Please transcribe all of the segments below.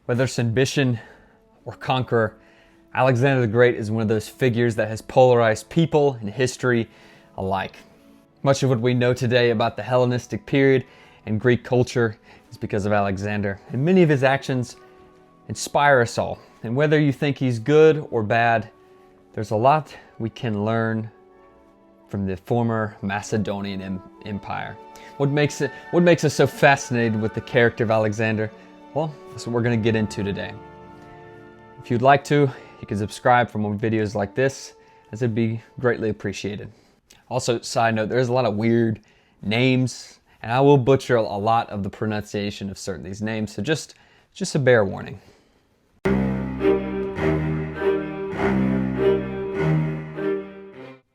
Whether it's ambition or conqueror, Alexander the Great is one of those figures that has polarized people and history alike. Much of what we know today about the Hellenistic period and Greek culture is because of Alexander, and many of his actions inspire us all. And whether you think he's good or bad, there's a lot we can learn from the former Macedonian Empire. What makes us so fascinated with the character of Alexander? Well, that's what we're going to get into today. If you'd like to, you can subscribe for more videos like this, as it'd be greatly appreciated. Also, side note, there's a lot of weird names, and I will butcher a lot of the pronunciation of certain of these names, so just a bear warning.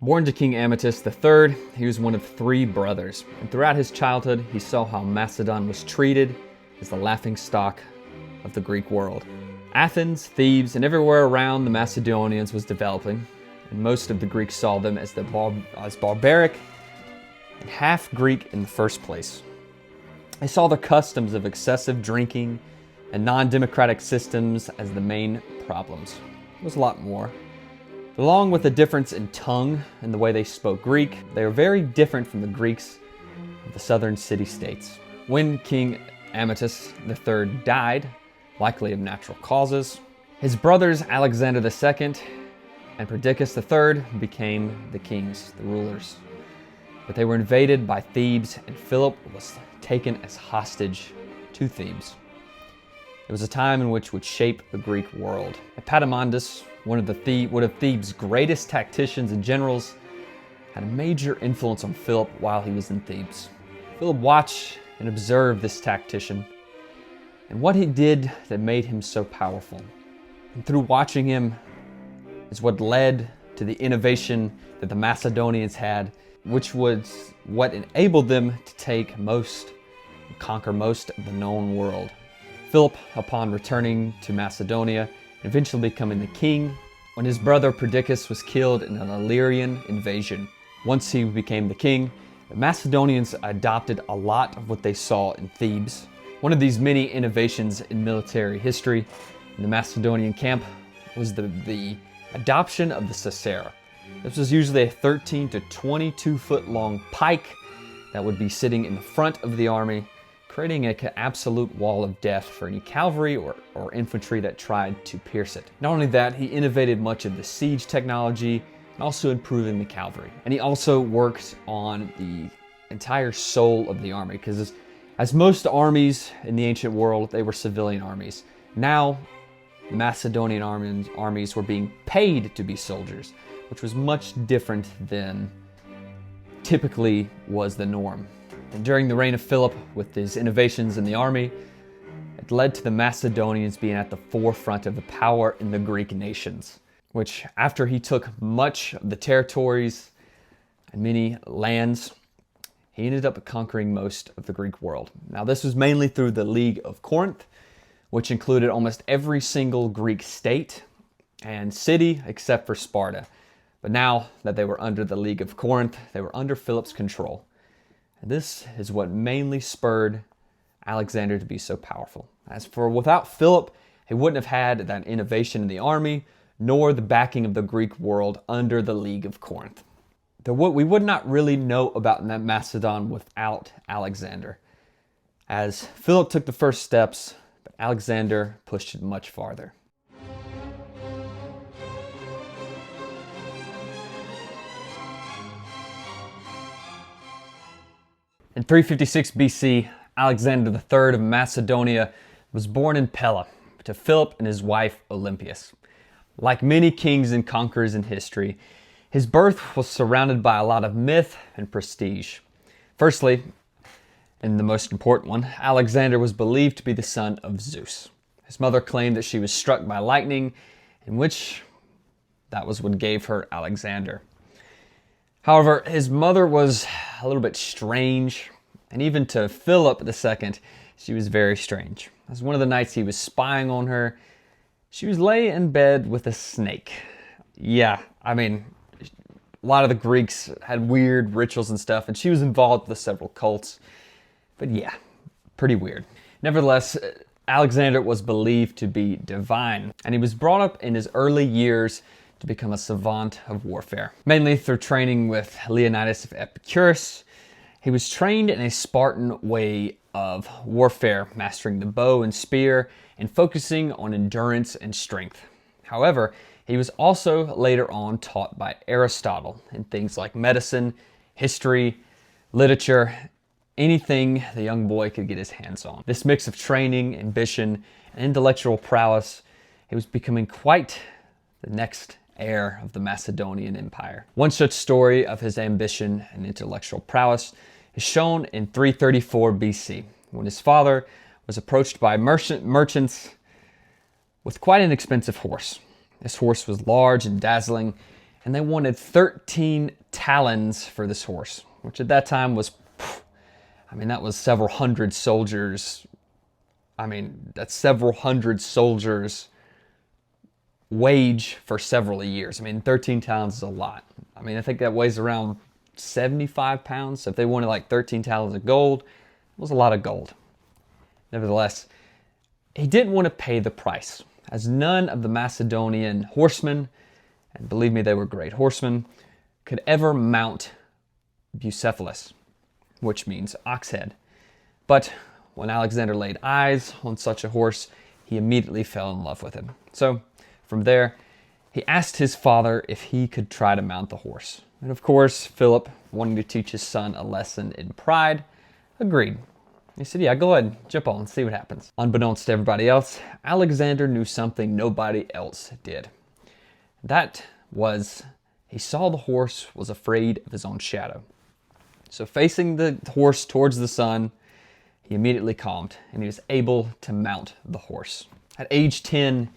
Born to King Amycus III, he was one of 3 brothers, and throughout his childhood, he saw how Macedon was treated as the laughingstock of the Greek world. Athens, Thebes, and everywhere around the Macedonians was developing, and most of the Greeks saw them as barbaric and half Greek in the first place. They saw the customs of excessive drinking and non-democratic systems as the main problems. There was a lot more. Along with the difference in tongue and the way they spoke Greek, they were very different from the Greeks of the southern city-states. When King Amycus III died, likely of natural causes, his brothers Alexander II and Perdiccas III became the kings, the rulers. But they were invaded by Thebes, and Philip was taken as hostage to Thebes. It was a time in which would shape the Greek world. Epaminondas, one of Thebes' greatest tacticians and generals, had a major influence on Philip while he was in Thebes. Philip watched and observed this tactician and what he did that made him so powerful. And through watching him is what led to the innovation that the Macedonians had, which was what enabled them to conquer most of the known world. Philip, upon returning to Macedonia, and eventually becoming the king, when his brother Perdiccas was killed in an Illyrian invasion. Once he became the king, the Macedonians adopted a lot of what they saw in Thebes. One of these many innovations in military history in the Macedonian camp was the adoption of the Sicera. This was usually a 13 to 22 foot long pike that would be sitting in the front of the army, creating an absolute wall of death for any cavalry or infantry that tried to pierce it. Not only that, he innovated much of the siege technology and also improving the cavalry. And he also worked on the entire soul of the army, because as most armies in the ancient world, they were civilian armies. Now, the Macedonian armies were being paid to be soldiers, which was much different than typically was the norm. And during the reign of Philip, with his innovations in the army, it led to the Macedonians being at the forefront of the power in the Greek nations, which after he took much of the territories and many lands, he ended up conquering most of the Greek world. Now, this was mainly through the League of Corinth, which included almost every single Greek state and city except for Sparta. But now that they were under the League of Corinth, they were under Philip's control. And this is what mainly spurred Alexander to be so powerful. As for without Philip, he wouldn't have had that innovation in the army, nor the backing of the Greek world under the League of Corinth. We would not really know about Macedon without Alexander, as Philip took the first steps, but Alexander pushed it much farther. In 356 BC, Alexander III of Macedonia was born in Pella to Philip and his wife Olympias. Like many kings and conquerors in history, his birth was surrounded by a lot of myth and prestige. Firstly, and the most important one, Alexander was believed to be the son of Zeus. His mother claimed that she was struck by lightning, in which that was what gave her Alexander. However, his mother was a little bit strange, and even to Philip II, she was very strange. As one of the nights he was spying on her, she was laying in bed with a snake. Yeah, I mean, a lot of the Greeks had weird rituals and stuff, and she was involved with several cults. But yeah, pretty weird. Nevertheless, Alexander was believed to be divine, and he was brought up in his early years to become a savant of warfare. Mainly through training with Leonidas of Epicurus, he was trained in a Spartan way of warfare, mastering the bow and spear and focusing on endurance and strength. However, he was also later on taught by Aristotle in things like medicine, history, literature, anything the young boy could get his hands on. This mix of training, ambition, and intellectual prowess, he was becoming quite the next heir of the Macedonian Empire. One such story of his ambition and intellectual prowess is shown in 334 BC, when his father was approached by merchants with quite an expensive horse. This horse was large and dazzling, and they wanted 13 talons for this horse, which at that time was, that was several hundred soldiers. That's several hundred soldiers' wage for several years. 13 talents is a lot. I think that weighs around 75 pounds. So if they wanted like 13 talents of gold, it was a lot of gold. Nevertheless, he didn't want to pay the price, as none of the Macedonian horsemen, and believe me, they were great horsemen, could ever mount Bucephalus, which means ox head. But when Alexander laid eyes on such a horse, he immediately fell in love with him. So from there, he asked his father if he could try to mount the horse. And of course, Philip, wanting to teach his son a lesson in pride, agreed. He said, yeah, go ahead, jump on and see what happens. Unbeknownst to everybody else, Alexander knew something nobody else did. That was, he saw the horse was afraid of his own shadow. So facing the horse towards the sun, he immediately calmed, and he was able to mount the horse. At age 10,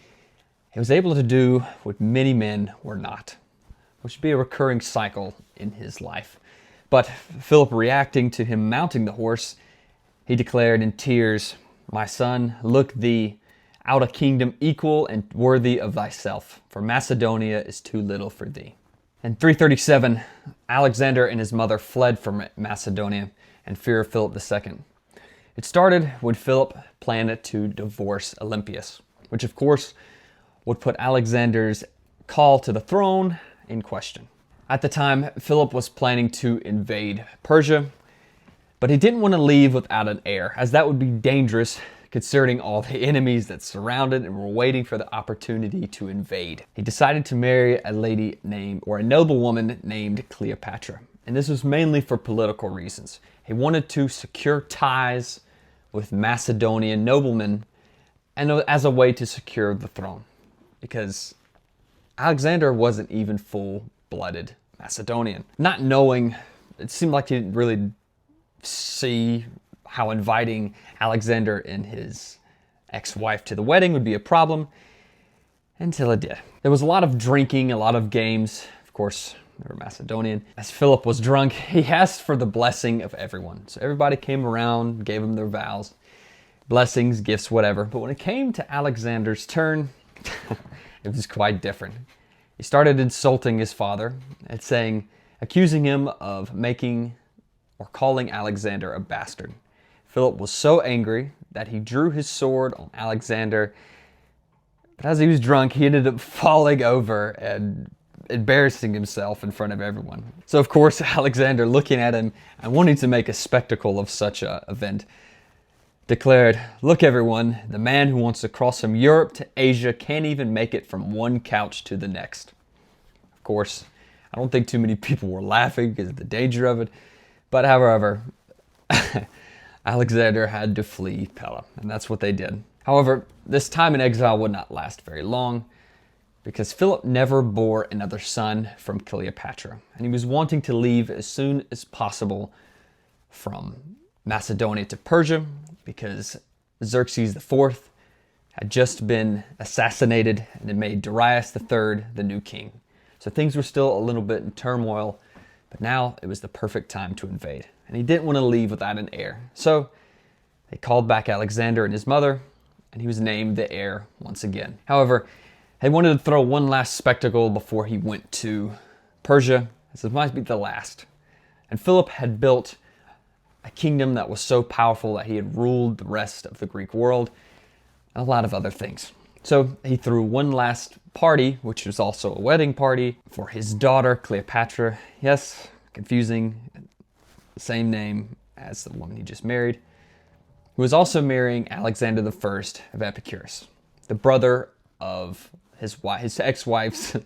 he was able to do what many men were not, which would be a recurring cycle in his life. But Philip, reacting to him mounting the horse, he declared in tears, "My son, look thee out a kingdom equal and worthy of thyself, for Macedonia is too little for thee." In 337, Alexander and his mother fled from Macedonia in fear of Philip II. It started when Philip planned to divorce Olympias, which of course would put Alexander's call to the throne in question. At the time, Philip was planning to invade Persia, but he didn't want to leave without an heir, as that would be dangerous considering all the enemies that surrounded and were waiting for the opportunity to invade. He decided to marry a noblewoman named Cleopatra, and this was mainly for political reasons. He wanted to secure ties with Macedonian noblemen and as a way to secure the throne, because Alexander wasn't even full-blooded Macedonian. Not knowing, it seemed like he didn't really see how inviting Alexander and his ex-wife to the wedding would be a problem, until it did. There was a lot of drinking, a lot of games. Of course, they were Macedonian. As Philip was drunk, he asked for the blessing of everyone. So everybody came around, gave him their vows, blessings, gifts, whatever. But when it came to Alexander's turn, it was quite different. He started insulting his father and accusing him of calling Alexander a bastard. Philip was so angry that he drew his sword on Alexander, but as he was drunk, he ended up falling over and embarrassing himself in front of everyone. So of course, Alexander, looking at him and wanting to make a spectacle of such an event, declared, "Look everyone, the man who wants to cross from Europe to Asia can't even make it from one couch to the next." Of course, I don't think too many people were laughing because of the danger of it, but however, Alexander had to flee Pella, and that's what they did. However, this time in exile would not last very long, because Philip never bore another son from Cleopatra, and he was wanting to leave as soon as possible from Macedonia to Persia, because Xerxes IV had just been assassinated and had made Darius III the new king. So things were still a little bit in turmoil, but now it was the perfect time to invade. And he didn't want to leave without an heir. So they called back Alexander and his mother, and he was named the heir once again. However, they wanted to throw one last spectacle before he went to Persia. This might be the last. And Philip had built a kingdom that was so powerful that he had ruled the rest of the Greek world. a lot of other things. So he threw one last party, which was also a wedding party, for his daughter Cleopatra. Yes, confusing, same name as the woman he just married, who was also marrying Alexander the First of Epirus, the brother of his ex-wife's,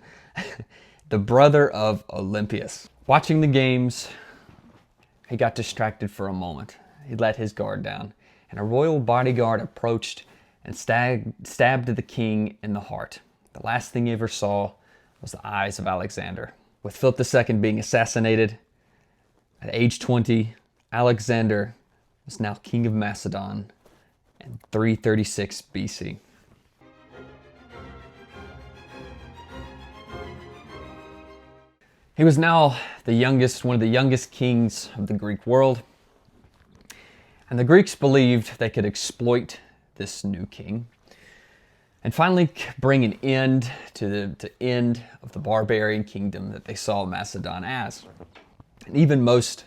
the brother of Olympias. Watching the games, he got distracted for a moment. He let his guard down, and a royal bodyguard approached and stabbed the king in the heart. The last thing he ever saw was the eyes of Alexander. With Philip II being assassinated at age 20, Alexander was now king of Macedon in 336 BC. He was now one of the youngest kings of the Greek world. And the Greeks believed they could exploit this new king and finally bring an end to the end of the barbarian kingdom that they saw Macedon as. And even most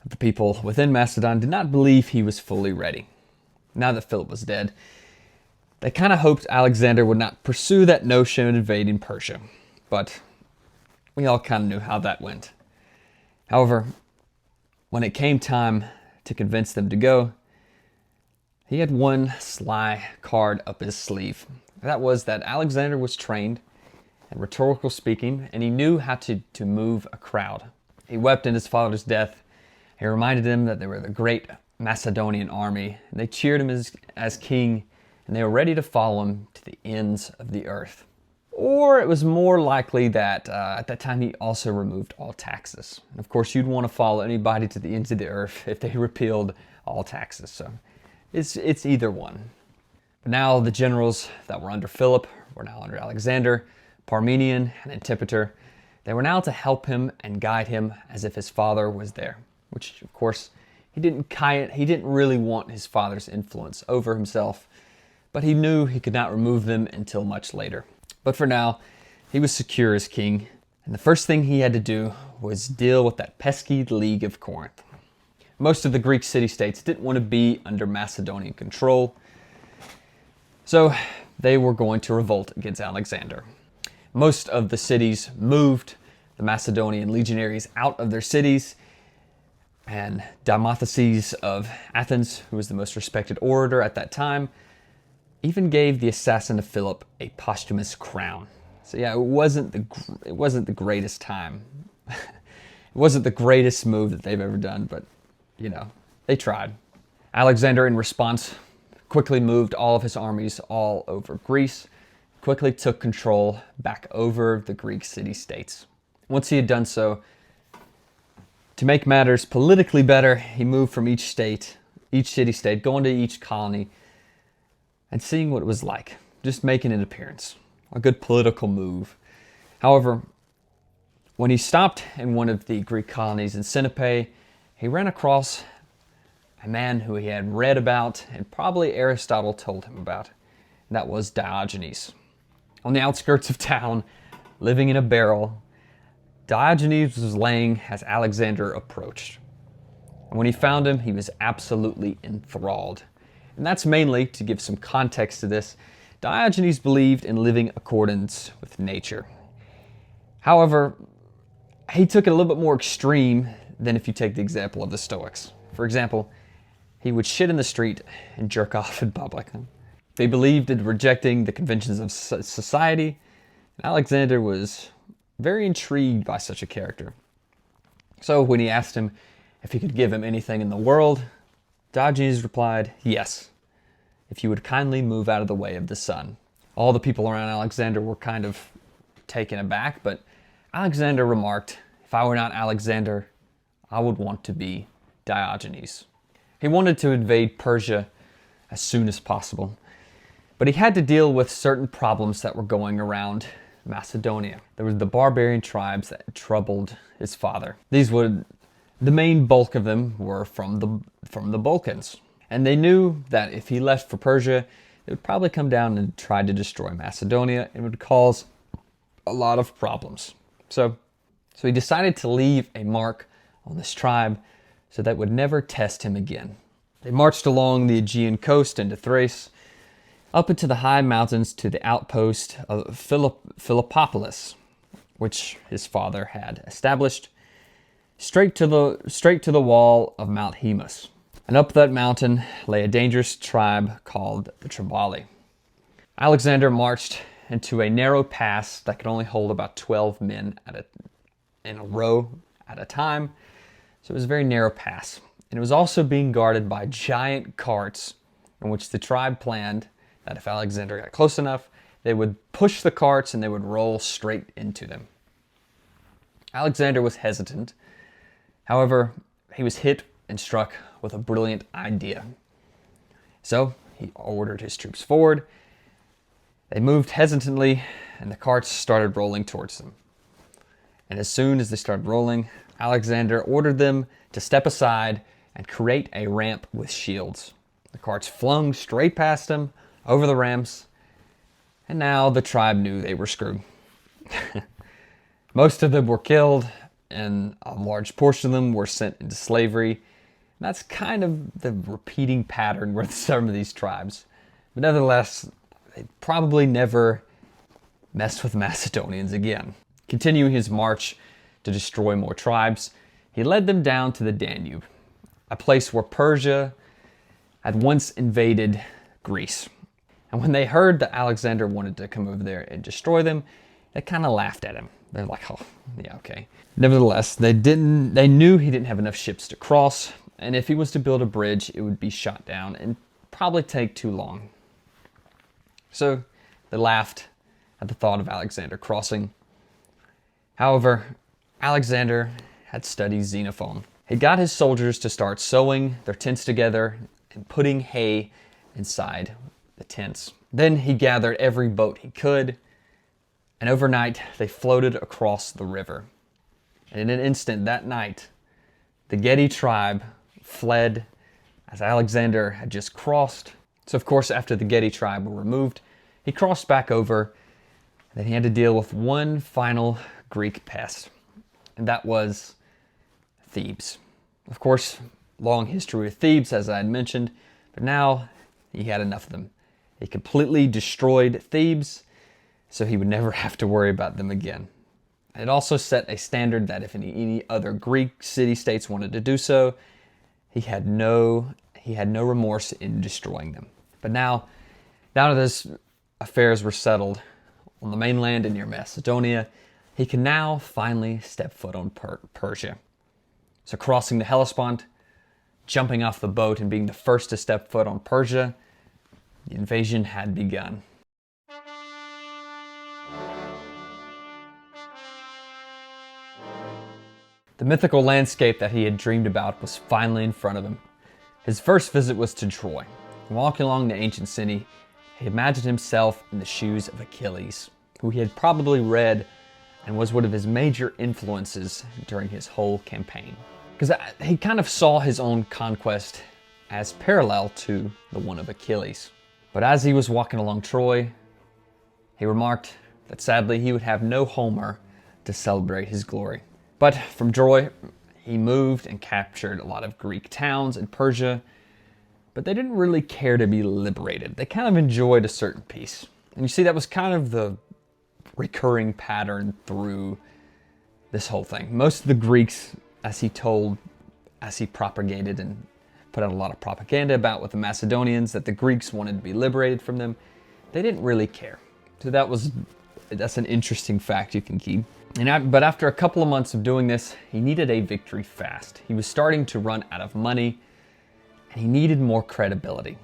of the people within Macedon did not believe he was fully ready. Now that Philip was dead, they kind of hoped Alexander would not pursue that notion of invading Persia. But we all kind of knew how that went. However, when it came time to convince them to go, he had one sly card up his sleeve. That was that Alexander was trained in rhetorical speaking, and he knew how to move a crowd. He wept in his father's death. He reminded them that they were the great Macedonian army, and they cheered him as king, and they were ready to follow him to the ends of the earth. Or it was more likely that at that time he also removed all taxes. And of course, you'd want to follow anybody to the ends of the earth if they repealed all taxes. So it's either one. But now the generals that were under Philip were now under Alexander, Parmenion, and Antipater. They were now to help him and guide him as if his father was there. Which, of course, he didn't really want his father's influence over himself, but he knew he could not remove them until much later. But for now, he was secure as king, and the first thing he had to do was deal with that pesky League of Corinth. Most of the Greek city-states didn't want to be under Macedonian control, so they were going to revolt against Alexander. Most of the cities moved the Macedonian legionaries out of their cities, and Demosthenes of Athens, who was the most respected orator at that time, even gave the assassin of Philip a posthumous crown. So yeah, it wasn't the greatest time. It wasn't the greatest move that they've ever done, but you know, they tried. Alexander, in response, quickly moved all of his armies all over Greece, quickly took control back over the Greek city-states. Once he had done so, to make matters politically better, he moved from each city-state, going to each colony, and seeing what it was like, just making an appearance. A good political move. However, when he stopped in one of the Greek colonies in Sinope, he ran across a man who he had read about and probably Aristotle told him about. And that was Diogenes. On the outskirts of town, living in a barrel, Diogenes was laying as Alexander approached. And when he found him, he was absolutely enthralled. And that's mainly, to give some context to this, Diogenes believed in living accordance with nature. However, he took it a little bit more extreme than if you take the example of the Stoics. For example, he would shit in the street and jerk off in public. They believed in rejecting the conventions of society, and Alexander was very intrigued by such a character. So when he asked him if he could give him anything in the world, Diogenes replied, "Yes, if you would kindly move out of the way of the sun." All the people around Alexander were kind of taken aback, but Alexander remarked, "If I were not Alexander, I would want to be Diogenes." He wanted to invade Persia as soon as possible, but he had to deal with certain problems that were going around Macedonia. There were the barbarian tribes that troubled his father. The main bulk of them were from the Balkans. And they knew that if he left for Persia, it would probably come down and try to destroy Macedonia and would cause a lot of problems. So he decided to leave a mark on this tribe so that would never test him again. They marched along the Aegean coast into Thrace up into the high mountains to the outpost of Philippopolis, which his father had established, straight to the wall of Mount Haemus. And up that mountain lay a dangerous tribe called the Triballi. Alexander marched into a narrow pass that could only hold about 12 men in a row at a time. So it was a very narrow pass. And it was also being guarded by giant carts in which the tribe planned that if Alexander got close enough, they would push the carts and they would roll straight into them. Alexander was hesitant. However, he was hit and struck with a brilliant idea. So he ordered his troops forward. They moved hesitantly, and the carts started rolling towards them. And as soon as they started rolling, Alexander ordered them to step aside and create a ramp with shields. The carts flung straight past him, over the ramps, and now the tribe knew they were screwed. Most of them were killed, and a large portion of them were sent into slavery. And that's kind of the repeating pattern with some of these tribes. But nevertheless, they probably never messed with Macedonians again. Continuing his march to destroy more tribes, he led them down to the Danube, a place where Persia had once invaded Greece. And when they heard that Alexander wanted to come over there and destroy them, they kind of laughed at him. They're like, oh, yeah, okay. Nevertheless, they knew he didn't have enough ships to cross, and if he was to build a bridge, it would be shot down and probably take too long. So they laughed at the thought of Alexander crossing. However, Alexander had studied Xenophon. He got his soldiers to start sewing their tents together and putting hay inside the tents. Then he gathered every boat he could, and overnight they floated across the river. And in an instant that night, the Gedi tribe fled as Alexander had just crossed. So of course, after the Gedi tribe were removed, he crossed back over, and then he had to deal with one final Greek pest, and that was Thebes. Of course, long history with Thebes, as I had mentioned, but now he had enough of them. He completely destroyed Thebes, so he would never have to worry about them again. It also set a standard that if any other Greek city-states wanted to do so, he had no remorse in destroying them. But now that his affairs were settled on the mainland and near Macedonia, he can now finally step foot on Persia. So crossing the Hellespont, jumping off the boat and being the first to step foot on Persia, the invasion had begun. The mythical landscape that he had dreamed about was finally in front of him. His first visit was to Troy. Walking along the ancient city, he imagined himself in the shoes of Achilles, who he had probably read and was one of his major influences during his whole campaign. Because he kind of saw his own conquest as parallel to the one of Achilles. But as he was walking along Troy, he remarked that sadly he would have no Homer to celebrate his glory. But from Troy, he moved and captured a lot of Greek towns in Persia, but they didn't really care to be liberated. They kind of enjoyed a certain peace. And you see, that was kind of the recurring pattern through this whole thing. Most of the Greeks, as he propagated and put out a lot of propaganda about with the Macedonians, that the Greeks wanted to be liberated from them, they didn't really care. So that's an interesting fact you can keep. But after a couple of months of doing this, he needed a victory fast. He was starting to run out of money, and he needed more credibility.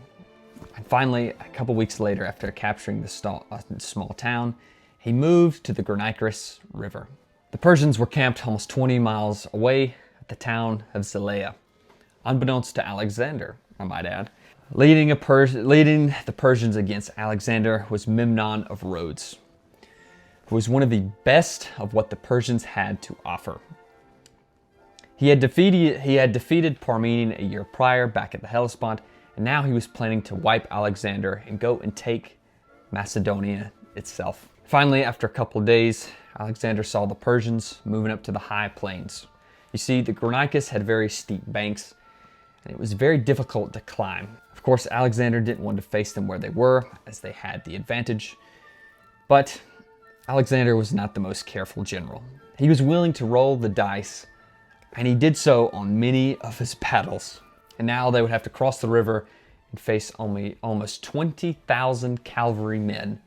And finally, a couple weeks later, after capturing the small town, he moved to the Granicus River. The Persians were camped almost 20 miles away at the town of Zelea, unbeknownst to Alexander, I might add. Leading the Persians against Alexander was Memnon of Rhodes, who was one of the best of what the Persians had to offer. He had defeated Parmenion a year prior back at the Hellespont, and now he was planning to wipe Alexander and go and take Macedonia itself. Finally, after a couple of days, Alexander saw the Persians moving up to the high plains. You see, the Granicus had very steep banks, and it was very difficult to climb. Of Of course, Alexander didn't want to face them where they were, as they had the advantage. But Alexander was not the most careful general. He was willing to roll the dice, and he did so on many of his battles. And now they would have to cross the river and face only almost 20,000 cavalry men,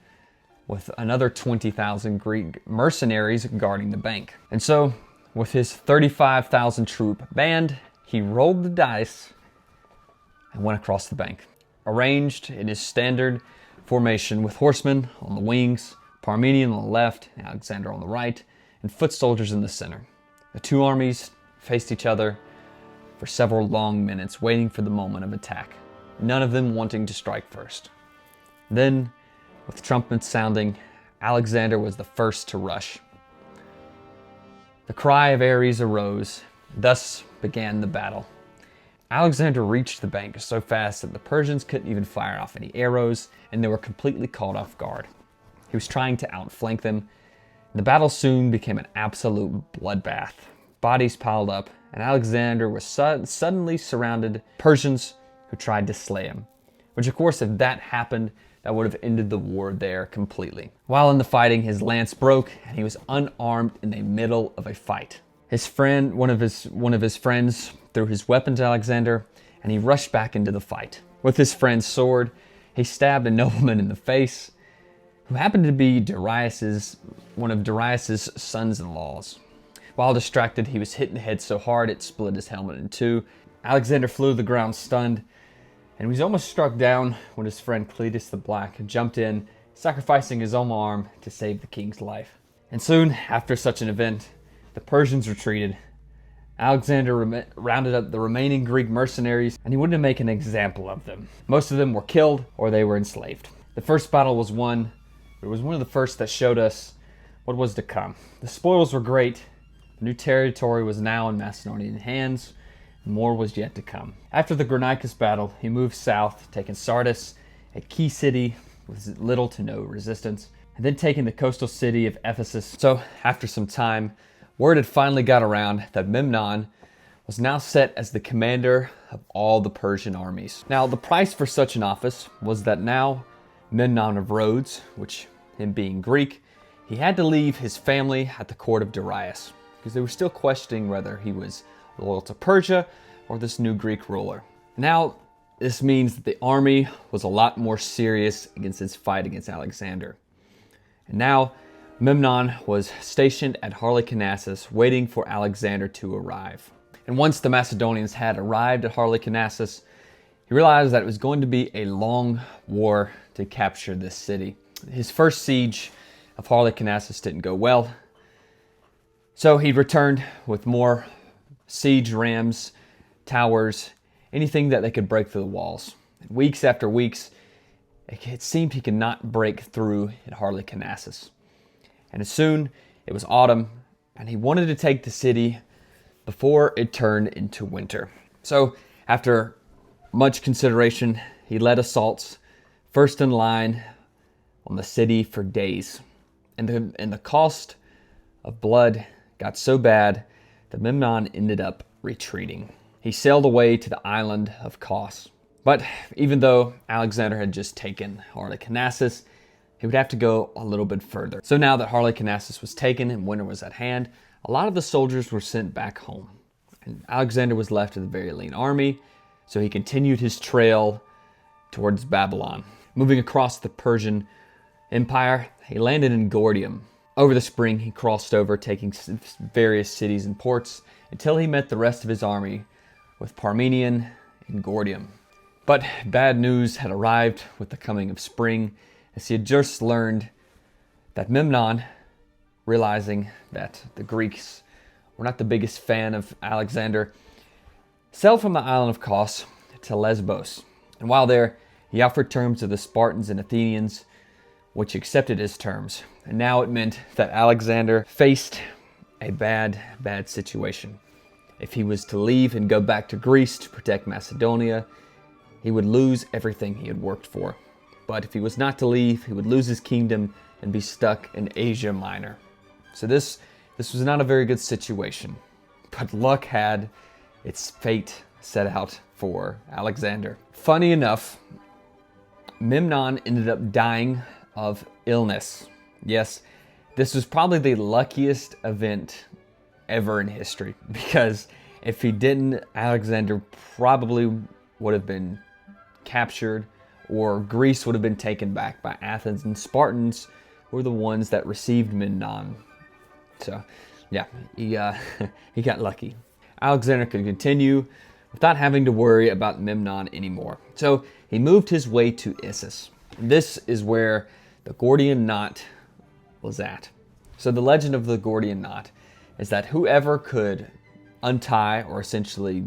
with another 20,000 Greek mercenaries guarding the bank. And so, with his 35,000 troop band, he rolled the dice and went across the bank, arranged in his standard formation with horsemen on the wings, Parmenion on the left, Alexander on the right, and foot soldiers in the center. The two armies faced each other for several long minutes, waiting for the moment of attack, none of them wanting to strike first. Then, with trumpets sounding, Alexander was the first to rush. The cry of Ares arose. Thus began the battle. Alexander reached the bank so fast that the Persians couldn't even fire off any arrows, and they were completely caught off guard. He was trying to outflank them. The battle soon became an absolute bloodbath. Bodies piled up, and Alexander was suddenly surrounded by Persians who tried to slay him. Which, of course, if that happened, that would have ended the war there completely. While in the fighting, his lance broke, and he was unarmed in the middle of a fight. His friend, one of his friends, threw his weapon to Alexander, and he rushed back into the fight. With his friend's sword, he stabbed a nobleman in the face, who happened to be one of Darius's sons-in-laws. While distracted, he was hit in the head so hard it split his helmet in two. Alexander flew to the ground stunned, and he was almost struck down when his friend Cletus the Black jumped in, sacrificing his own arm to save the king's life. And soon after such an event, the Persians retreated. Alexander rounded up the remaining Greek mercenaries, and he wanted to make an example of them. Most of them were killed or they were enslaved. The first battle was won. It was one of the first that showed us what was to come. The spoils were great. The new territory was now in Macedonian hands. More was yet to come. After the Granicus battle, he moved south, taking Sardis, a key city with little to no resistance, and then taking the coastal city of Ephesus. So, after some time, word had finally got around that Memnon was now set as the commander of all the Persian armies. Now, the price for such an office was that now Memnon of Rhodes, which him being Greek, he had to leave his family at the court of Darius, because they were still questioning whether he was loyal to Persia or this new Greek ruler. Now, this means that the army was a lot more serious against its fight against Alexander. And now, Memnon was stationed at Halicarnassus, waiting for Alexander to arrive. And once the Macedonians had arrived at Halicarnassus, he realized that it was going to be a long war to capture this city. His first siege of Halicarnassus didn't go well, so he returned with more siege rams, towers, anything that they could break through the walls. And weeks after weeks, it seemed he could not break through at Halicarnassus. And soon it was autumn, and he wanted to take the city before it turned into winter. So after much consideration, he led assaults, first in line on the city for days. And the cost of blood got so bad that Memnon ended up retreating. He sailed away to the island of Kos. But even though Alexander had just taken Halicarnassus, he would have to go a little bit further. So now that Halicarnassus was taken and winter was at hand, a lot of the soldiers were sent back home. And Alexander was left with a very lean army, so he continued his trail towards Babylon. Moving across the Persian Empire, he landed in Gordium. Over the spring, he crossed over, taking various cities and ports, until he met the rest of his army with Parmenion in Gordium. But bad news had arrived with the coming of spring, as he had just learned that Memnon, realizing that the Greeks were not the biggest fan of Alexander, sailed from the island of Kos to Lesbos. And while there, he offered terms to the Spartans and Athenians, which accepted his terms. And now it meant that Alexander faced a bad situation. If he was to leave and go back to Greece to protect Macedonia, he would lose everything he had worked for. But if he was not to leave, he would lose his kingdom and be stuck in Asia Minor. So this was not a very good situation. But luck had its fate set out for Alexander. Funny enough, Memnon ended up dying of illness. Yes, this was probably the luckiest event ever in history, because if he didn't, Alexander probably would have been captured, or Greece would have been taken back by Athens, and Spartans were the ones that received Memnon. So yeah, he got lucky. Alexander could continue without having to worry about Memnon anymore. So he moved his way to Issus. This is where the Gordian knot was at. So the legend of the Gordian knot is that whoever could untie or essentially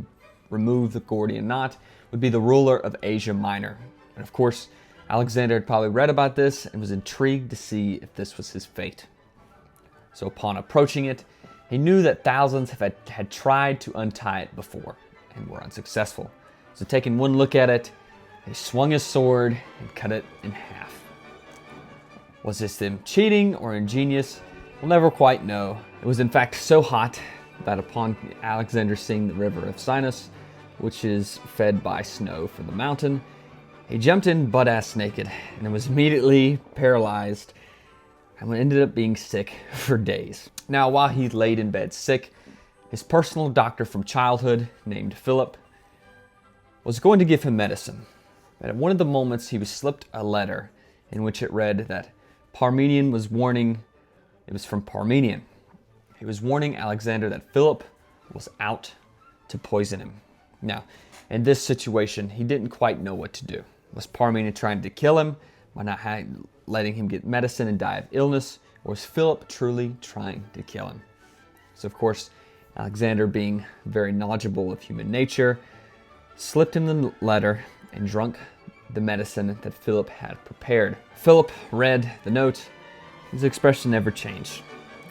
remove the Gordian knot would be the ruler of Asia Minor. And of course, Alexander had probably read about this and was intrigued to see if this was his fate. So upon approaching it, he knew that thousands had tried to untie it before and were unsuccessful. So taking one look at it, he swung his sword and cut it in half. Was this them cheating or ingenious? We'll never quite know. It was in fact so hot that upon Alexander seeing the river of Sinus, which is fed by snow from the mountain, he jumped in butt-ass naked and was immediately paralyzed and ended up being sick for days. Now, while he laid in bed sick, his personal doctor from childhood, named Philip, was going to give him medicine. But at one of the moments, he was slipped a letter in which it read that Parmenion was warning, it was from Parmenion. He was warning Alexander that Philip was out to poison him. Now, in this situation, he didn't quite know what to do. Was Parmenion trying to kill him by not letting him get medicine and die of illness, or was Philip truly trying to kill him? So of course, Alexander, being very knowledgeable of human nature, slipped him the letter and drank the medicine that Philip had prepared. Philip read the note. His expression never changed.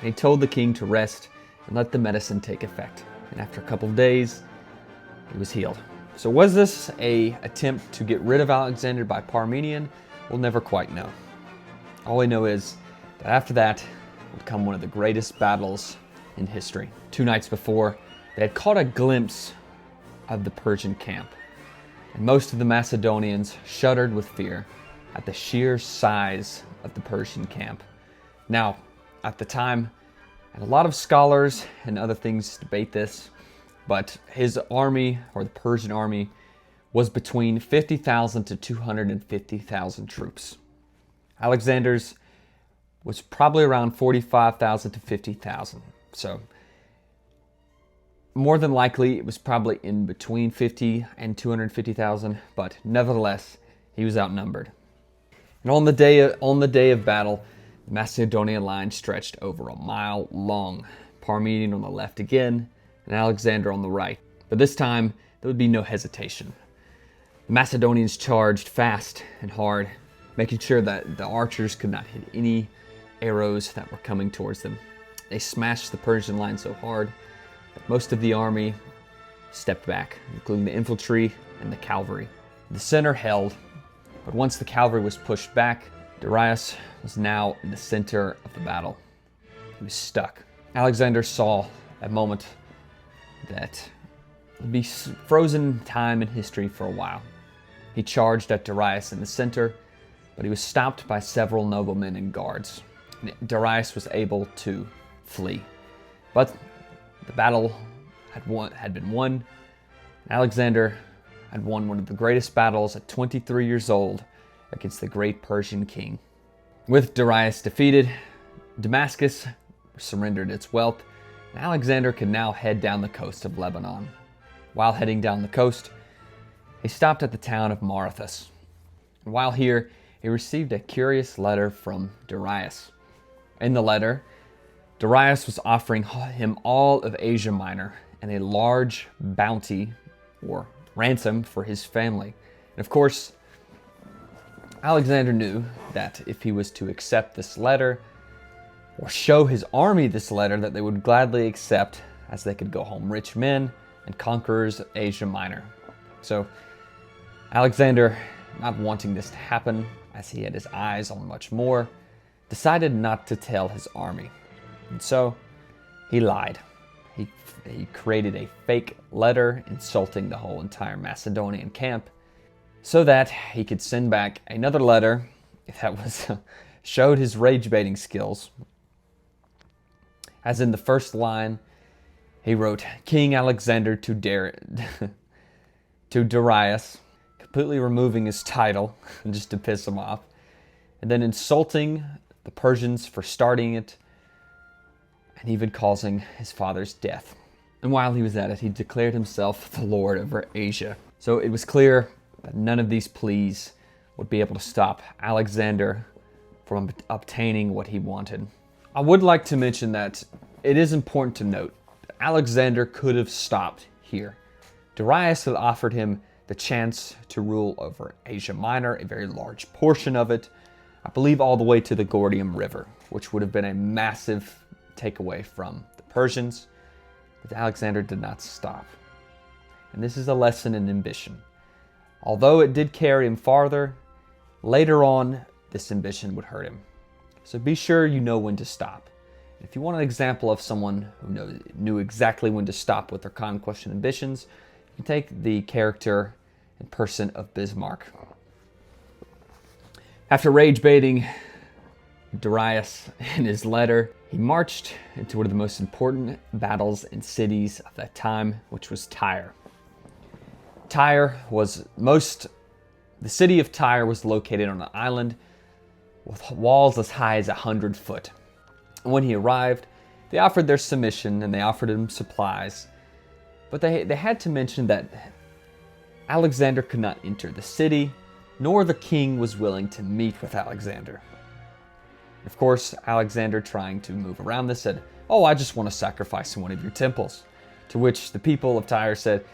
He told the king to rest and let the medicine take effect. And after a couple of days, he was healed. So was this an attempt to get rid of Alexander by Parmenion? We'll never quite know. All we know is that after that would come one of the greatest battles in history. 2 nights before, they had caught a glimpse of the Persian camp, and most of the Macedonians shuddered with fear at the sheer size of the Persian camp. Now, at the time, and a lot of scholars and other things debate this, but his army, or the Persian army, was between 50,000 to 250,000 troops. Alexander's was probably around 45,000 to 50,000. So more than likely, it was probably in between 50 and 250,000, but nevertheless, he was outnumbered. And on the day of battle, the Macedonian line stretched over a mile long, Parmenion on the left again, and Alexander on the right. But this time, there would be no hesitation. The Macedonians charged fast and hard, making sure that the archers could not hit any arrows that were coming towards them. They smashed the Persian line so hard that most of the army stepped back, including the infantry and the cavalry. The center held, but once the cavalry was pushed back, Darius was now in the center of the battle. He was stuck. Alexander saw a moment that would be frozen time in history for a while. He charged at Darius in the center, but he was stopped by several noblemen and guards. Darius was able to flee, but the battle had been won. Alexander had won one of the greatest battles at 23 years old against the great Persian king. With Darius defeated, Damascus surrendered its wealth, and Alexander could now head down the coast of Lebanon. While heading down the coast, he stopped at the town of Marathus. And while here, he received a curious letter from Darius. In the letter, Darius was offering him all of Asia Minor and a large bounty or ransom for his family. And of course, Alexander knew that if he was to accept this letter or show his army this letter, that they would gladly accept, as they could go home rich men and conquerors of Asia Minor. So Alexander, not wanting this to happen, as he had his eyes on much more, decided not to tell his army. And so he lied. he created a fake letter insulting the whole entire Macedonian camp so that he could send back another letter that was showed his rage baiting skills. As in the first line, he wrote King Alexander to Darius, completely removing his title just to piss him off, and then insulting the Persians for starting it, and even causing his father's death. And while he was at it, he declared himself the Lord over Asia. So it was clear that none of these pleas would be able to stop Alexander from obtaining what he wanted. I would like to mention that it is important to note that Alexander could have stopped here. Darius had offered him the chance to rule over Asia Minor, a very large portion of it, I believe all the way to the Gordium River, which would have been a massive takeaway from the Persians, but Alexander did not stop. And this is a lesson in ambition. Although it did carry him farther, later on, this ambition would hurt him. So be sure you know when to stop. If you want an example of someone who knew exactly when to stop with their conquest and ambitions, you can take the character and person of Bismarck. After rage baiting Darius in his letter, he marched into one of the most important battles and cities of that time, which was Tyre. The city of Tyre was located on an island with walls as high as 100 foot. And when he arrived, they offered their submission and they offered him supplies. But they had to mention that Alexander could not enter the city, nor the king was willing to meet with Alexander. Of course, Alexander, trying to move around this, said, "Oh, I just want to sacrifice in one of your temples." To which the people of Tyre said,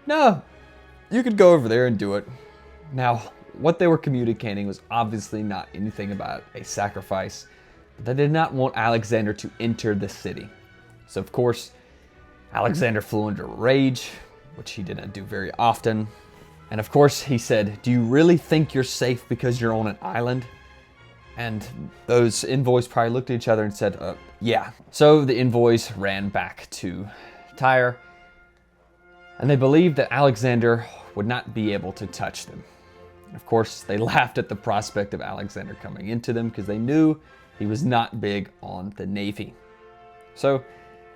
"No, you could go over there and do it." Now, what they were communicating was obviously not anything about a sacrifice. They did not want Alexander to enter the city. So, of course, Alexander flew into rage, which he did not do very often. And of course, he said, "Do you really think you're safe because you're on an island?" And those envoys probably looked at each other and said, yeah. So the envoys ran back to Tyre, and they believed that Alexander would not be able to touch them. Of course, they laughed at the prospect of Alexander coming into them because they knew he was not big on the navy. So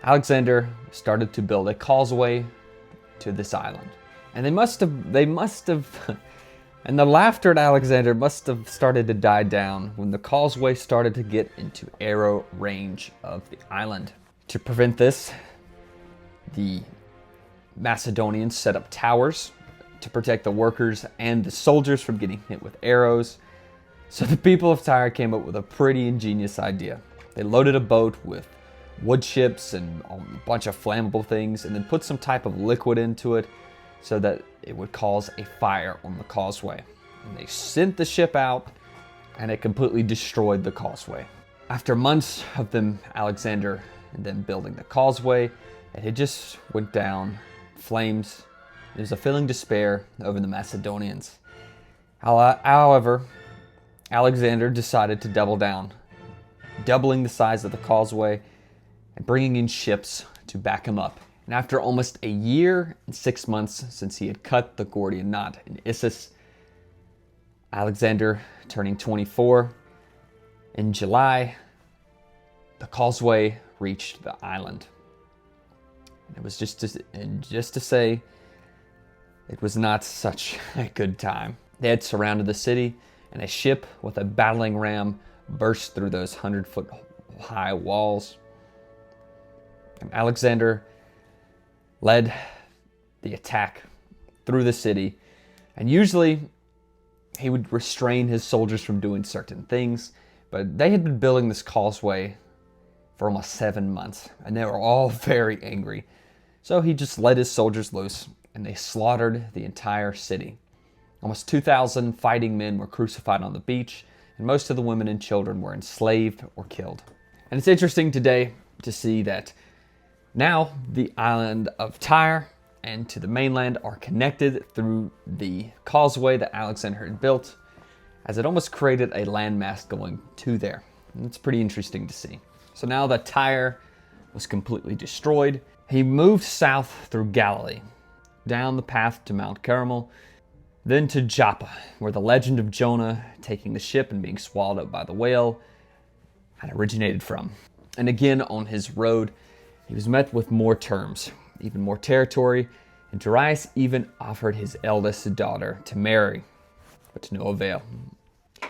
Alexander started to build a causeway to this island. And and the laughter at Alexander must have started to die down when the causeway started to get into arrow range of the island. To prevent this, the Macedonians set up towers to protect the workers and the soldiers from getting hit with arrows. So the people of Tyre came up with a pretty ingenious idea. They loaded a boat with wood chips and a bunch of flammable things and then put some type of liquid into it so that it would cause a fire on the causeway. And they sent the ship out and it completely destroyed the causeway. After months of Alexander and them building the causeway, it had just went down flames. There was a feeling despair over the Macedonians. However, Alexander decided to double down, doubling the size of the causeway and bringing in ships to back him up. And after almost a year and 6 months since he had cut the Gordian knot in Issus, Alexander turning 24, in July, the causeway reached the island. And it was just to say, it was not such a good time. They had surrounded the city, and a ship with a battering ram burst through those 100-foot high walls. And Alexander led the attack through the city, and usually he would restrain his soldiers from doing certain things, but they had been building this causeway for almost 7 months, and they were all very angry. So he just let his soldiers loose, and they slaughtered the entire city. Almost 2,000 fighting men were crucified on the beach, and most of the women and children were enslaved or killed. And it's interesting today to see that now the island of Tyre and to the mainland are connected through the causeway that Alexander had built, as it almost created a landmass going to there. And it's pretty interesting to see. So now that Tyre was completely destroyed, He moved south through Galilee, down the path to Mount Carmel, then to Joppa, where the legend of Jonah taking the ship and being swallowed up by the whale had originated from. And again, on his road, he was met with more terms, even more territory, and Darius even offered his eldest daughter to marry, but to no avail.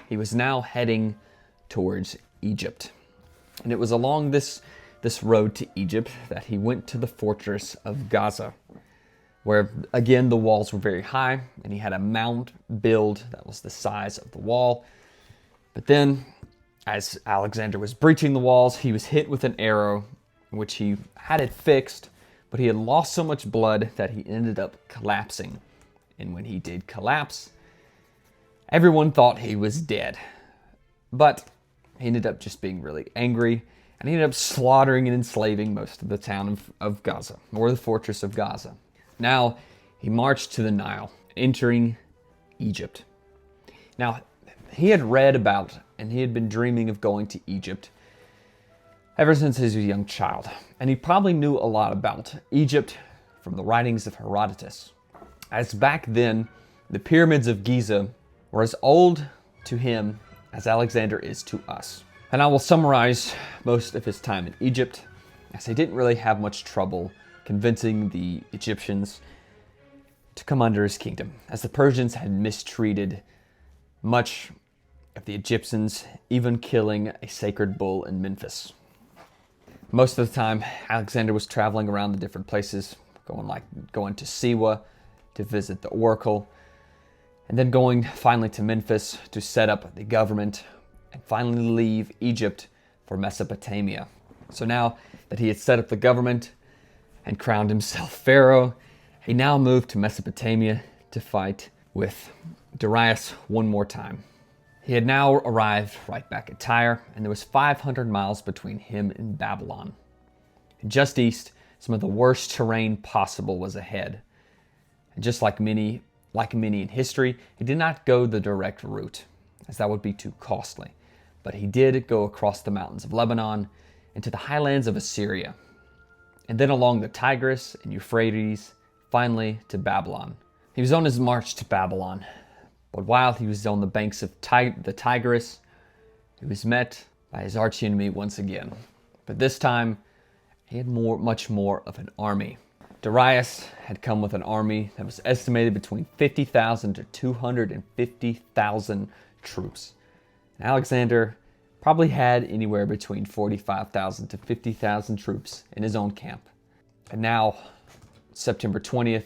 He was now heading towards Egypt. And it was along this road to Egypt that he went to the fortress of Gaza, where again the walls were very high and he had a mound build that was the size of the wall. But then, as Alexander was breaching the walls, he was hit with an arrow, which he had it fixed, but he had lost so much blood that he ended up collapsing. And when he did collapse, everyone thought he was dead. But he ended up just being really angry, and he ended up slaughtering and enslaving most of the town of Gaza, or the fortress of Gaza. Now, he marched to the Nile, entering Egypt. Now, he had read about, and he had been dreaming of going to Egypt ever since he was a young child. And he probably knew a lot about Egypt from the writings of Herodotus. As back then, the pyramids of Giza were as old to him as Alexander is to us. And I will summarize most of his time in Egypt, as he didn't really have much trouble convincing the Egyptians to come under his kingdom, as the Persians had mistreated much of the Egyptians, even killing a sacred bull in Memphis. Most of the time, Alexander was traveling around the different places, going to Siwa to visit the oracle, and then going finally to Memphis to set up the government, and finally leave Egypt for Mesopotamia. So now that he had set up the government and crowned himself pharaoh, he now moved to Mesopotamia to fight with Darius one more time. He had now arrived right back at Tyre, and there was 500 miles between him and Babylon. Just east, some of the worst terrain possible was ahead. And just like many in history, he did not go the direct route, as that would be too costly. But he did go across the mountains of Lebanon into the highlands of Assyria, and then along the Tigris and Euphrates, finally to Babylon. He was on his march to Babylon, but while he was on the banks of the Tigris, he was met by his archenemy once again. But this time, he had much more of an army. Darius had come with an army that was estimated between 50,000 to 250,000 troops. And Alexander probably had anywhere between 45,000 to 50,000 troops in his own camp. And now, September 20th,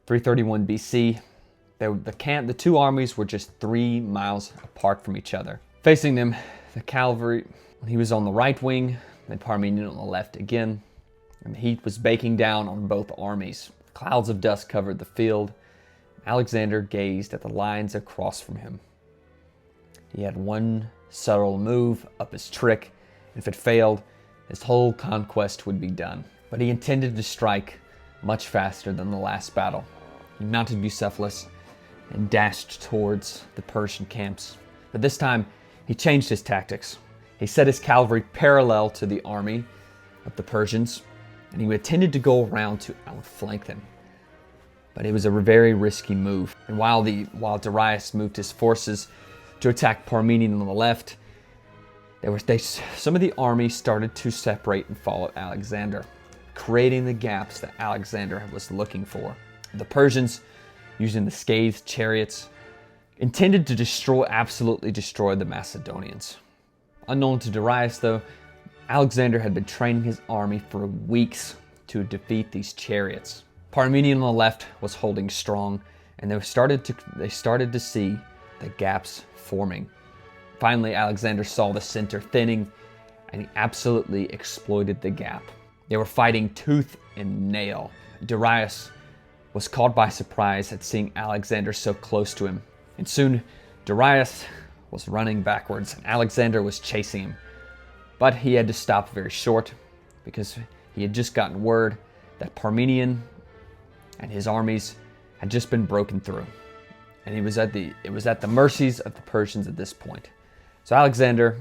331 BC, the two armies were just 3 miles apart from each other. Facing them, the cavalry, he was on the right wing, and Parmenion on the left again. And the heat was baking down on both armies. Clouds of dust covered the field. Alexander gazed at the lines across from him. He had one subtle move up his trick, and if it failed, his whole conquest would be done. But he intended to strike much faster than the last battle. He mounted Bucephalus and dashed towards the Persian camps. But this time, he changed his tactics. He set his cavalry parallel to the army of the Persians, and he intended to go around to outflank them. But it was a very risky move. And while Darius moved his forces to attack Parmenion on the left, some of the army started to separate and follow Alexander, creating the gaps that Alexander was looking for. The Persians, using the scathed chariots, intended to absolutely destroy the Macedonians. Unknown to Darius, though, Alexander had been training his army for weeks to defeat these chariots. Parmenion on the left was holding strong, and they started to see the gaps forming. Finally, Alexander saw the center thinning, and he absolutely exploited the gap. They were fighting tooth and nail. Darius was caught by surprise at seeing Alexander so close to him, and soon Darius was running backwards, and Alexander was chasing him. But he had to stop very short, because he had just gotten word that Parmenion and his armies had just been broken through, and it was at the mercies of the Persians at this point. So Alexander,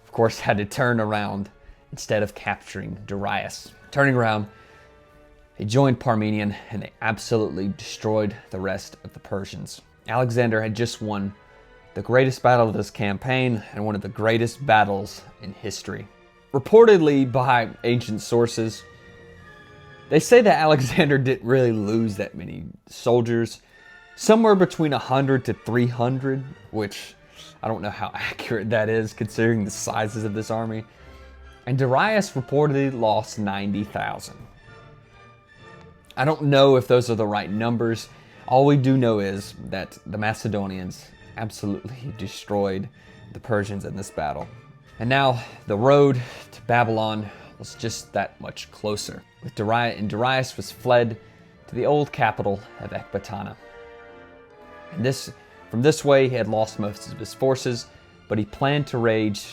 of course, had to turn around instead of capturing Darius. Turning around, he joined Parmenion, and they absolutely destroyed the rest of the Persians. Alexander had just won the greatest battle of this campaign and one of the greatest battles in history. Reportedly by ancient sources, they say that Alexander didn't really lose that many soldiers, somewhere between 100 to 300, which I don't know how accurate that is considering the sizes of this army. And Darius reportedly lost 90,000. I don't know if those are the right numbers. All we do know is that the Macedonians absolutely destroyed the Persians in this battle. And now the road to Babylon was just that much closer. Darius was fled to the old capital of Ecbatana. And from this way, he had lost most of his forces, but he planned to wage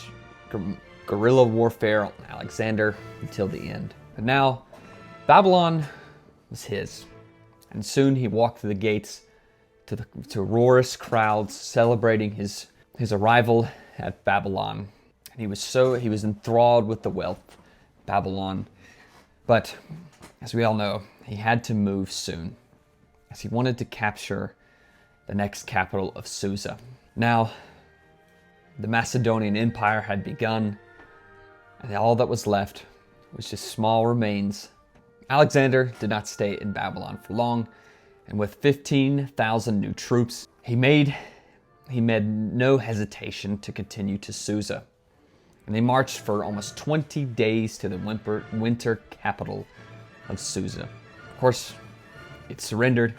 guerrilla warfare on Alexander until the end. But now, Babylon was his. And soon he walked through the gates to roarous crowds celebrating his arrival at Babylon. And he was enthralled with the wealth of Babylon. But as we all know, he had to move soon, as he wanted to capture the next capital of Susa. Now, the Macedonian Empire had begun, and all that was left was just small remains. Alexander did not stay in Babylon for long, and with 15,000 new troops, he made no hesitation to continue to Susa. And they marched for almost 20 days to the winter capital of Susa. Of course, it surrendered,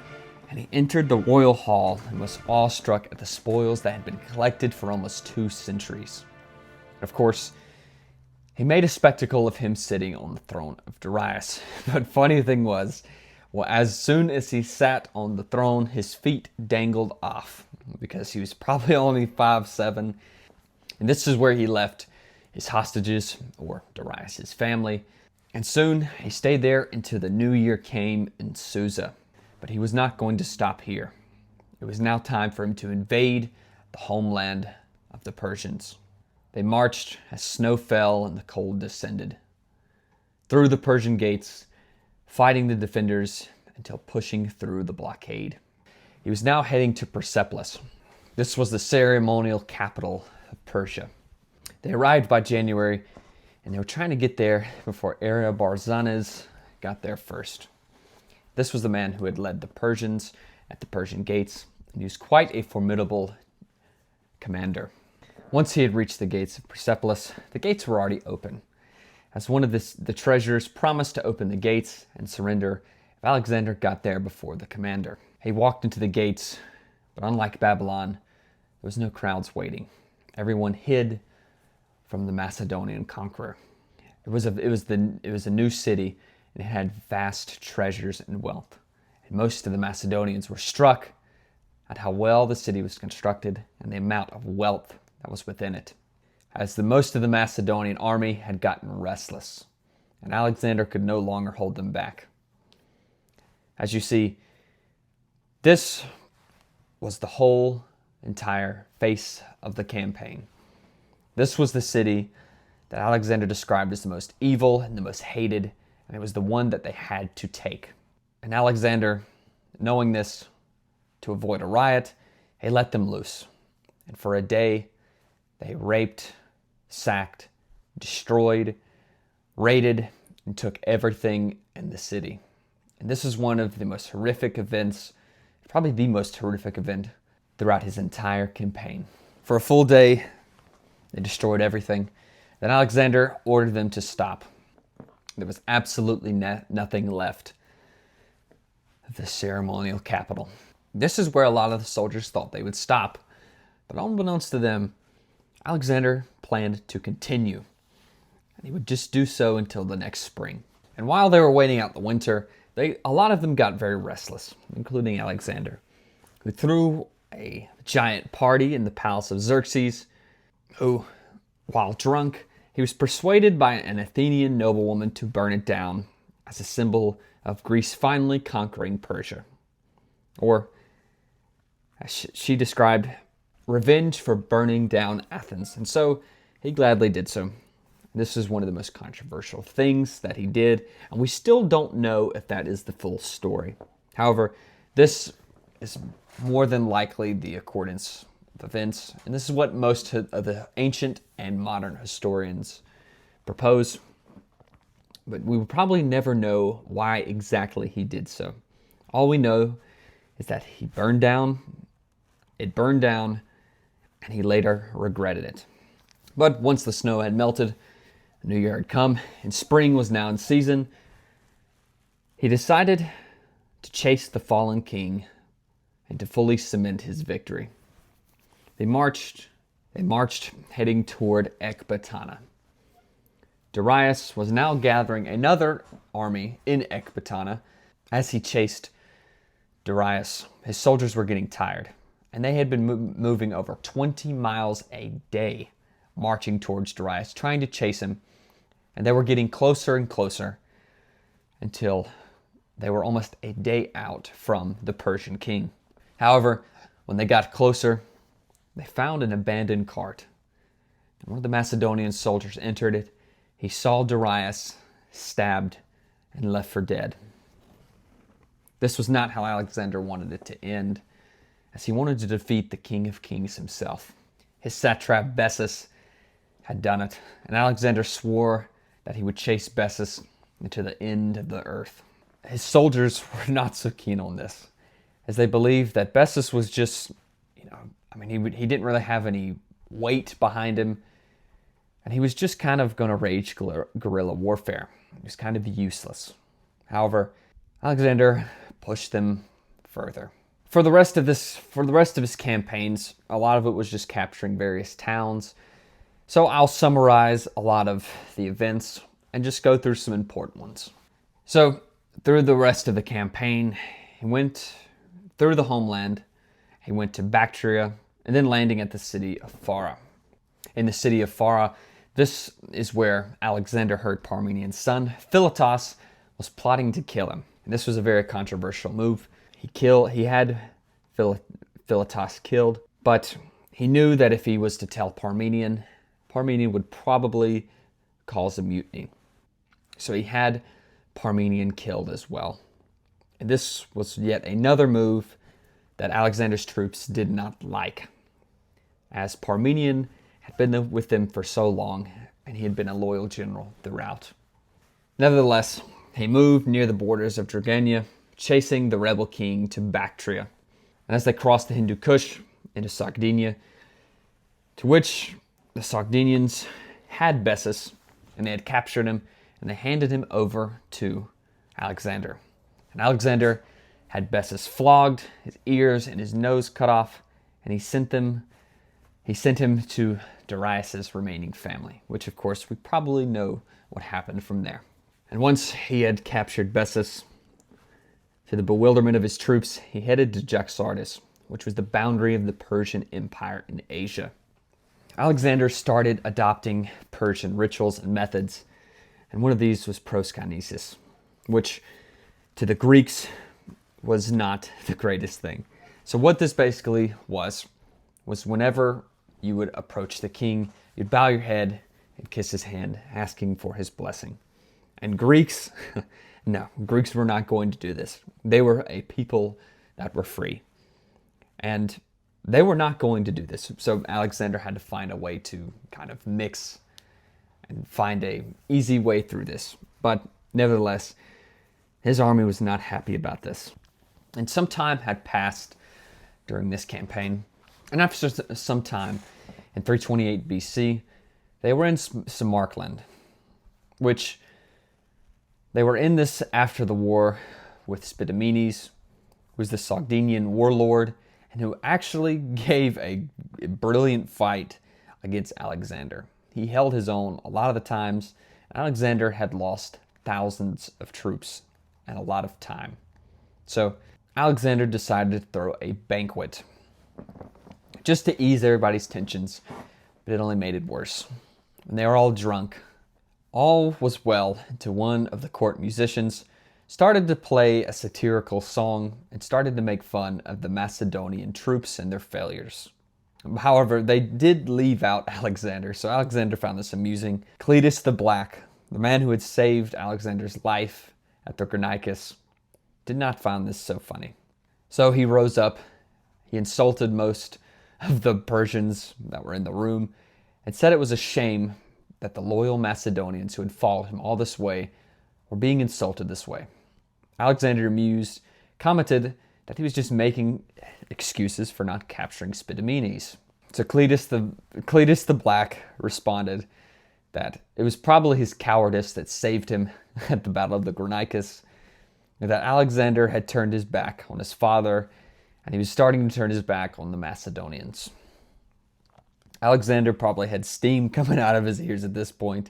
and he entered the royal hall and was awestruck at the spoils that had been collected for almost 2 centuries. Of course, he made a spectacle of him sitting on the throne of Darius. But funny thing was, well, as soon as he sat on the throne, his feet dangled off because he was probably only 5'7". And this is where he left his hostages, or Darius' family. And soon he stayed there until the new year came in Susa. But he was not going to stop here. It was now time for him to invade the homeland of the Persians. They marched as snow fell and the cold descended, through the Persian gates, fighting the defenders until pushing through the blockade. He was now heading to Persepolis. This was the ceremonial capital of Persia. They arrived by January, and they were trying to get there before Artabarzanes got there first. This was the man who had led the Persians at the Persian gates, and he was quite a formidable commander. Once he had reached the gates of Persepolis, the gates were already open, as one of the treasurers promised to open the gates and surrender if Alexander got there before the commander. He walked into the gates, but unlike Babylon, there was no crowds waiting. Everyone hid from the Macedonian conqueror. It was a new city, and it had vast treasures and wealth. And most of the Macedonians were struck at how well the city was constructed and the amount of wealth that was within it, as most of the Macedonian army had gotten restless, and Alexander could no longer hold them back. As you see, this was the whole entire face of the campaign. This was the city that Alexander described as the most evil and the most hated, and it was the one that they had to take. And Alexander, knowing this, to avoid a riot, he let them loose. And for a day, they raped, sacked, destroyed, raided, and took everything in the city. And this is one of the most horrific events, probably the most horrific event throughout his entire campaign. For a full day, they destroyed everything. Then Alexander ordered them to stop. There was absolutely nothing left of the ceremonial capital. This is where a lot of the soldiers thought they would stop. But unbeknownst to them, Alexander planned to continue. And he would just do so until the next spring. And while they were waiting out the winter, a lot of them got very restless, including Alexander, who threw a giant party in the palace of Xerxes, who, while drunk, he was persuaded by an Athenian noblewoman to burn it down as a symbol of Greece finally conquering Persia. Or, as she described, revenge for burning down Athens. And so he gladly did so. This is one of the most controversial things that he did, and we still don't know if that is the full story. However, this is more than likely the accordance of events, and this is what most of the ancient and modern historians propose, but we will probably never know why exactly he did so. All we know is that it burned down, and he later regretted it. But once the snow had melted, the new year had come, and spring was now in season, he decided to chase the fallen king and to fully cement his victory. They marched heading toward Ecbatana. Darius was now gathering another army in Ecbatana. As he chased Darius, his soldiers were getting tired, and they had been moving over 20 miles a day, marching towards Darius, trying to chase him, and they were getting closer and closer until they were almost a day out from the Persian king. However, when they got closer, they found an abandoned cart. And one of the Macedonian soldiers entered it. He saw Darius stabbed and left for dead. This was not how Alexander wanted it to end, as he wanted to defeat the King of Kings himself. His satrap Bessus had done it, and Alexander swore that he would chase Bessus into the end of the earth. His soldiers were not so keen on this, as they believed that Bessus was just, he didn't really have any weight behind him, and he was just kind of going to wage guerrilla warfare. He was kind of useless. However, Alexander pushed them further. For the rest of his campaigns, a lot of it was just capturing various towns. So I'll summarize a lot of the events and just go through some important ones. So through the rest of the campaign, he went through the homeland, he went to Bactria, and then landing at the city of Phara. In the city of Phara, this is where Alexander heard Parmenian's son, Philotas, was plotting to kill him. And this was a very controversial move. He had Philotas killed, but he knew that if he was to tell Parmenian would probably cause a mutiny. So he had Parmenian killed as well. And this was yet another move that Alexander's troops did not like, as Parmenian had been with them for so long, and he had been a loyal general throughout. Nevertheless, he moved near the borders of Dragania, chasing the rebel king to Bactria. And as they crossed the Hindu Kush into Sardinia, to which the Sardinians had Bessus, and they had captured him, and they handed him over to Alexander. And Alexander had Bessus flogged, his ears and his nose cut off, and he sent him to Darius's remaining family, which of course we probably know what happened from there. And once he had captured Bessus, to the bewilderment of his troops, he headed to Jaxardis, which was the boundary of the Persian Empire in Asia. Alexander started adopting Persian rituals and methods, and one of these was proskinesis, which to the Greeks was not the greatest thing. So what this basically was whenever you would approach the king, you'd bow your head and kiss his hand, asking for his blessing. And Greeks, no, Greeks were not going to do this. They were a people that were free. And they were not going to do this. So Alexander had to find a way to kind of mix and find an easy way through this. But nevertheless, his army was not happy about this. And some time had passed during this campaign. And after some time, in 328 BC, they were in Samarkand, which they were in this after the war with Spidomenes, who was the Sogdian warlord, and who actually gave a brilliant fight against Alexander. He held his own a lot of the times. Alexander had lost thousands of troops and a lot of time. So Alexander decided to throw a banquet just to ease everybody's tensions, but it only made it worse. When they were all drunk, all was well until one of the court musicians started to play a satirical song and started to make fun of the Macedonian troops and their failures. However, they did leave out Alexander, so Alexander found this amusing. Cletus the Black, the man who had saved Alexander's life at the Granicus, did not find this so funny. So he rose up, he insulted most of the Persians that were in the room, and said it was a shame that the loyal Macedonians who had followed him all this way were being insulted this way. Alexander, amused, commented that he was just making excuses for not capturing Spidomenes. So Cletus the Black responded that it was probably his cowardice that saved him at the Battle of the Granicus, and that Alexander had turned his back on his father, and he was starting to turn his back on the Macedonians. Alexander probably had steam coming out of his ears at this point,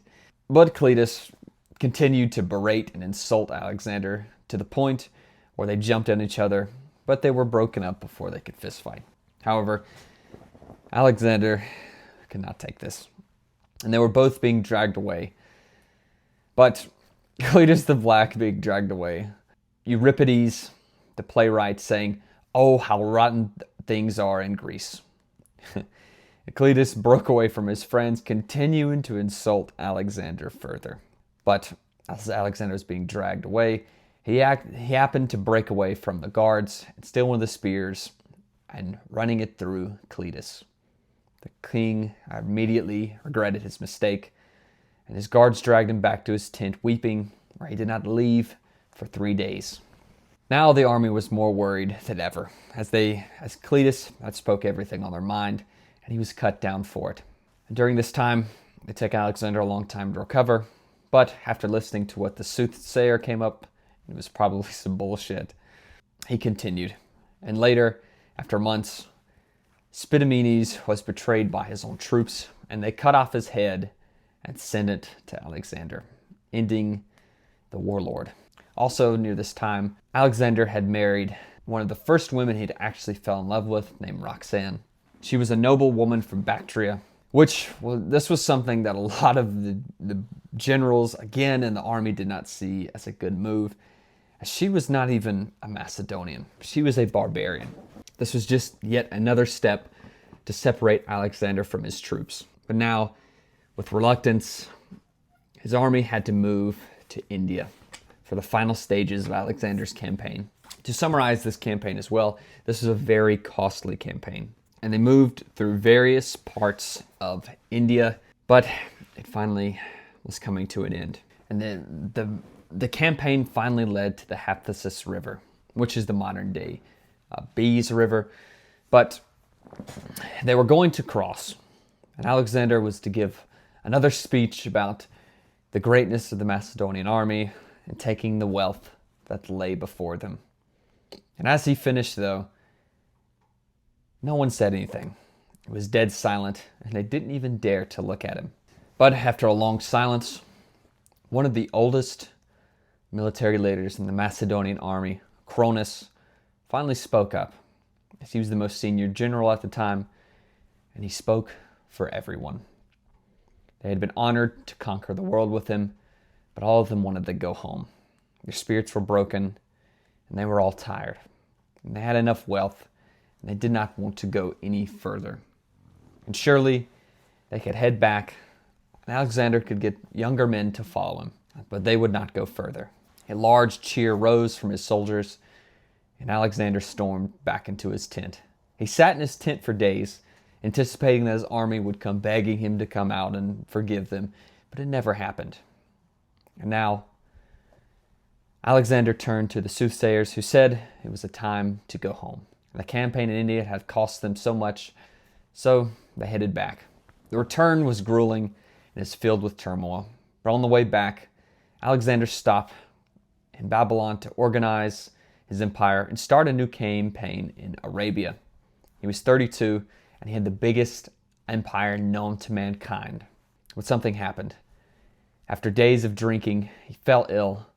but Cletus continued to berate and insult Alexander to the point where they jumped on each other, but they were broken up before they could fistfight. However, Alexander could not take this, and they were both being dragged away. But Cletus the Black being dragged away, Euripides, the playwright, saying, "Oh, how rotten things are in Greece." Cletus broke away from his friends, continuing to insult Alexander further. But as Alexander was being dragged away, he happened to break away from the guards and steal one of the spears and running it through Cletus. The king immediately regretted his mistake, and his guards dragged him back to his tent, weeping, where he did not leave for 3 days. Now the army was more worried than ever, as Cletus had spoke everything on their mind, and he was cut down for it. And during this time, it took Alexander a long time to recover, but after listening to what the soothsayer came up, it was probably some bullshit, he continued. And later, after months, Spidomenes was betrayed by his own troops, and they cut off his head and sent it to Alexander, ending the warlord. Also, near this time, Alexander had married one of the first women he'd actually fell in love with, named Roxanne. She was a noble woman from Bactria, this was something that a lot of the generals, again, in the army did not see as a good move. She was not even a Macedonian. She was a barbarian. This was just yet another step to separate Alexander from his troops. But now, with reluctance, his army had to move to India for the final stages of Alexander's campaign. To summarize this campaign as well, this was a very costly campaign. And they moved through various parts of India, but it finally was coming to an end. And then the campaign finally led to the Haphasis River, which is the modern day Bees River. But they were going to cross, and Alexander was to give another speech about the greatness of the Macedonian army and taking the wealth that lay before them. And as he finished, though, no one said anything. It was dead silent, and they didn't even dare to look at him. But after a long silence, one of the oldest military leaders in the Macedonian army, Cronus, finally spoke up, as he was the most senior general at the time, and he spoke for everyone. They had been honored to conquer the world with him, but all of them wanted to go home. Their spirits were broken, and they were all tired. And they had enough wealth, and they did not want to go any further. And surely they could head back, and Alexander could get younger men to follow him, but they would not go further. A large cheer rose from his soldiers, and Alexander stormed back into his tent. He sat in his tent for days, anticipating that his army would come begging him to come out and forgive them, but it never happened. And now, Alexander turned to the soothsayers, who said it was a time to go home. The campaign in India had cost them so much, so they headed back. The return was grueling and is filled with turmoil. But on the way back, Alexander stopped in Babylon to organize his empire and start a new campaign in Arabia. He was 32, and he had the biggest empire known to mankind. But something happened. After days of drinking, he fell ill,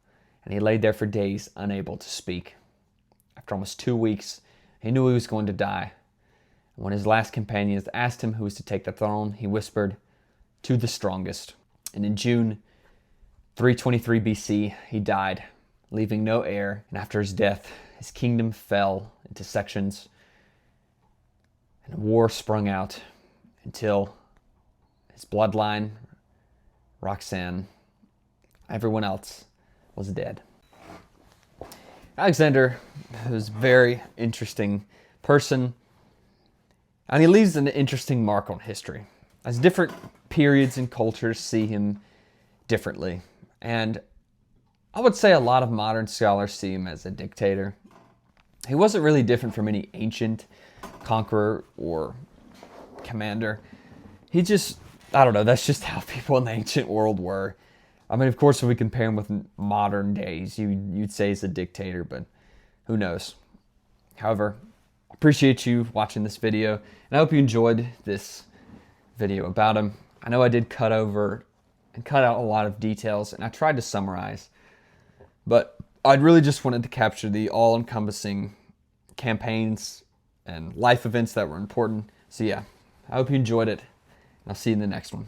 and he laid there for days unable to speak. After almost 2 weeks, he knew he was going to die. And when his last companions asked him who was to take the throne, he whispered, "To the strongest." And in June 323 BC, he died, leaving no heir. And after his death, his kingdom fell into sections. and war sprung out until his bloodline, Roxanne, everyone else was dead. Alexander was a very interesting person, and he leaves an interesting mark on history, as different periods and cultures see him differently. And I would say a lot of modern scholars see him as a dictator. He wasn't really different from any ancient conqueror or commander. He just, I don't know, that's just how people in the ancient world were. I mean, of course, if we compare him with modern days, you'd say he's a dictator, but who knows? However, I appreciate you watching this video, and I hope you enjoyed this video about him. I know I did cut over and cut out a lot of details, and I tried to summarize, but I really just wanted to capture the all-encompassing campaigns and life events that were important. So yeah, I hope you enjoyed it, and I'll see you in the next one.